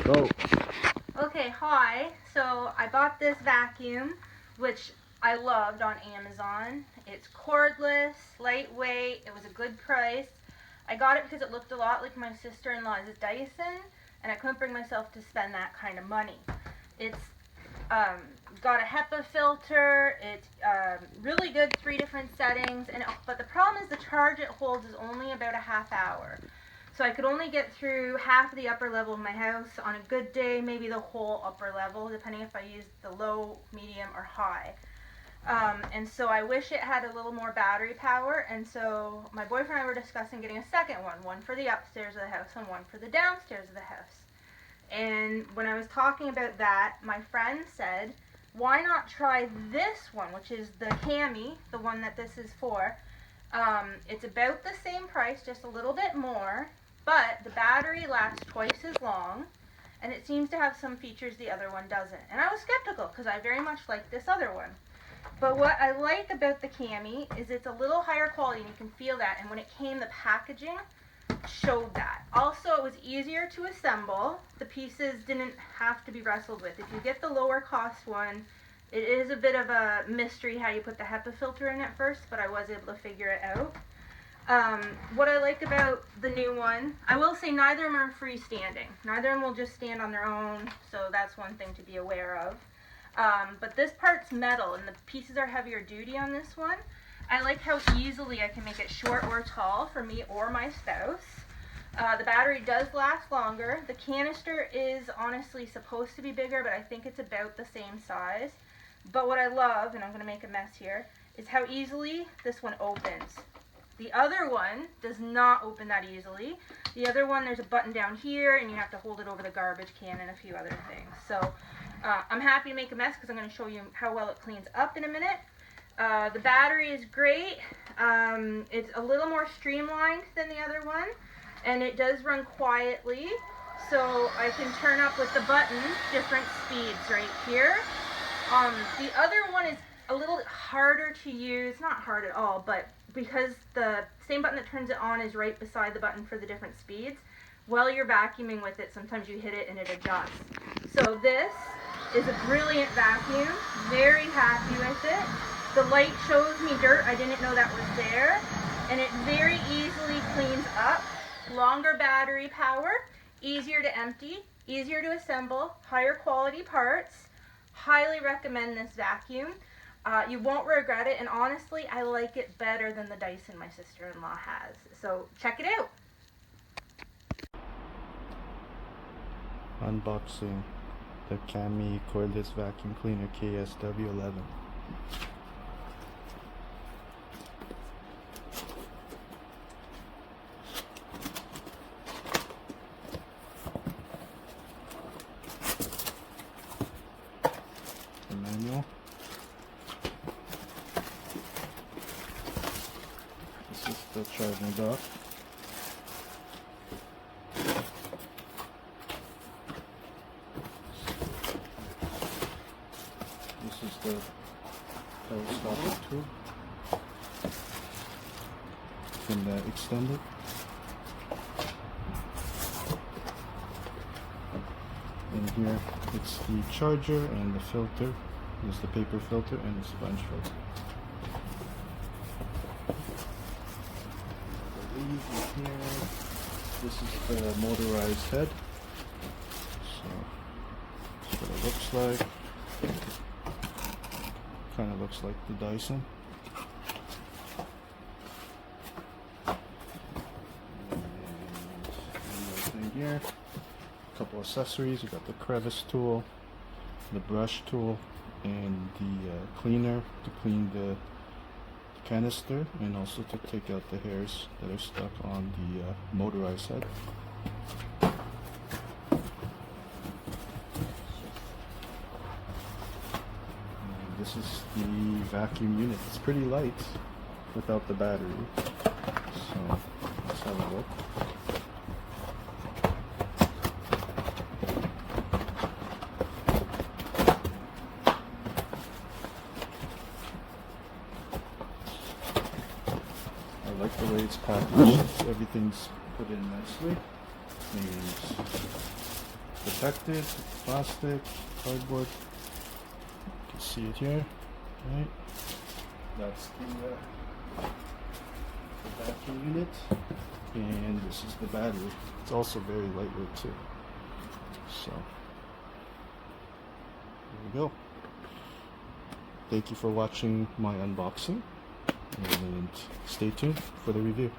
Go. Okay, hi. So I bought this vacuum, which I loved on Amazon. It's cordless, lightweight, it was a good price. I got it because it looked a lot like my sister-in-law's Dyson, and I couldn't bring myself to spend that kind of money. It's got a HEPA filter, it's really good, 3 different settings, but the problem is the charge it holds is only about a half hour. So I could only get through half of the upper level of my house. On a good day, maybe the whole upper level, depending if I used the low, medium, or high. And so I wish it had a little more battery power, and so my boyfriend and I were discussing getting a second one for the upstairs of the house and one for the downstairs of the house. And when I was talking about that, my friend said, why not try this one, which is the CAMIY, the one that this is for. It's about the same price, just a little bit more, but the battery lasts twice as long, and it seems to have some features the other one doesn't. And I was skeptical because I very much like this other one. But what I like about the CAMIY is it's a little higher quality, and you can feel that, and when it came, the packaging showed that. Also, it was easier to assemble. The pieces didn't have to be wrestled with. If you get the lower cost one, it is a bit of a mystery how you put the HEPA filter in at first, but I was able to figure it out. What I like about the new one, I will say neither of them are freestanding. Neither of them will just stand on their own, so that's one thing to be aware of. But this part's metal, and the pieces are heavier duty on this one. I like how easily I can make it short or tall for me or my spouse. The battery does last longer. The canister is honestly supposed to be bigger, but I think it's about the same size. But what I love, and I'm going to make a mess here, is how easily this one opens. The other one does not open that easily. The other one, there's a button down here, and you have to hold it over the garbage can and a few other things. So I'm happy to make a mess because I'm going to show you how well it cleans up in a minute. The battery is great. It's a little more streamlined than the other one, and it does run quietly. So I can turn up with the button different speeds right here. The other one is a little harder to use, not hard at all, but because the same button that turns it on is right beside the button for the different speeds, while you're vacuuming with it, sometimes you hit it and it adjusts. So this is a brilliant vacuum, very happy with it. The light shows me dirt, I didn't know that was there, and it very easily cleans up. Longer battery power, easier to empty, easier to assemble, higher quality parts. Highly recommend this vacuum. You won't regret it, and honestly, I like it better than the Dyson my sister-in-law has. So check it out. Unboxing the CAMIY Cordless Vacuum Cleaner KSW11. The manual. This is the charging dock. This is the telescopic tube. You can extend it. And here it's the charger and the filter. There's the paper filter and the sponge filter. The lead is here. This is the motorized head. So that's what it looks like. Kind of looks like the Dyson. And another thing here. A couple accessories. You got the crevice tool, the brush tool, and the cleaner to clean the canister, and also to take out the hairs that are stuck on the motorized head. And this is the vacuum unit. It's pretty light without the battery, so let's have a look. I like the way it's packaged. Everything's put in nicely. And protected, plastic, cardboard. You can see it here, right? That's the vacuum unit, and this is the battery. It's also very lightweight too. So there we go. Thank you for watching my unboxing, and stay tuned for the review.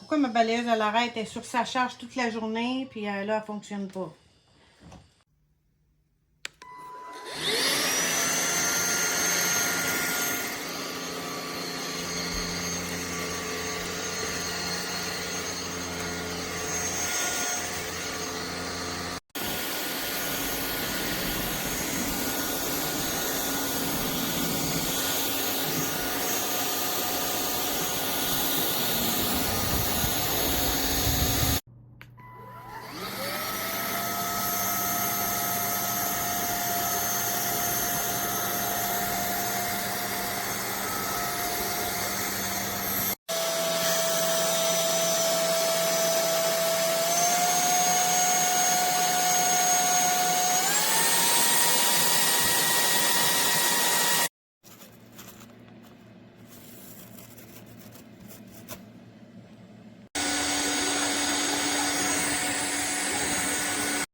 Pourquoi ma balayeuse à l'arrêt est sur sa charge toute la journée, puis là, elle fonctionne pas?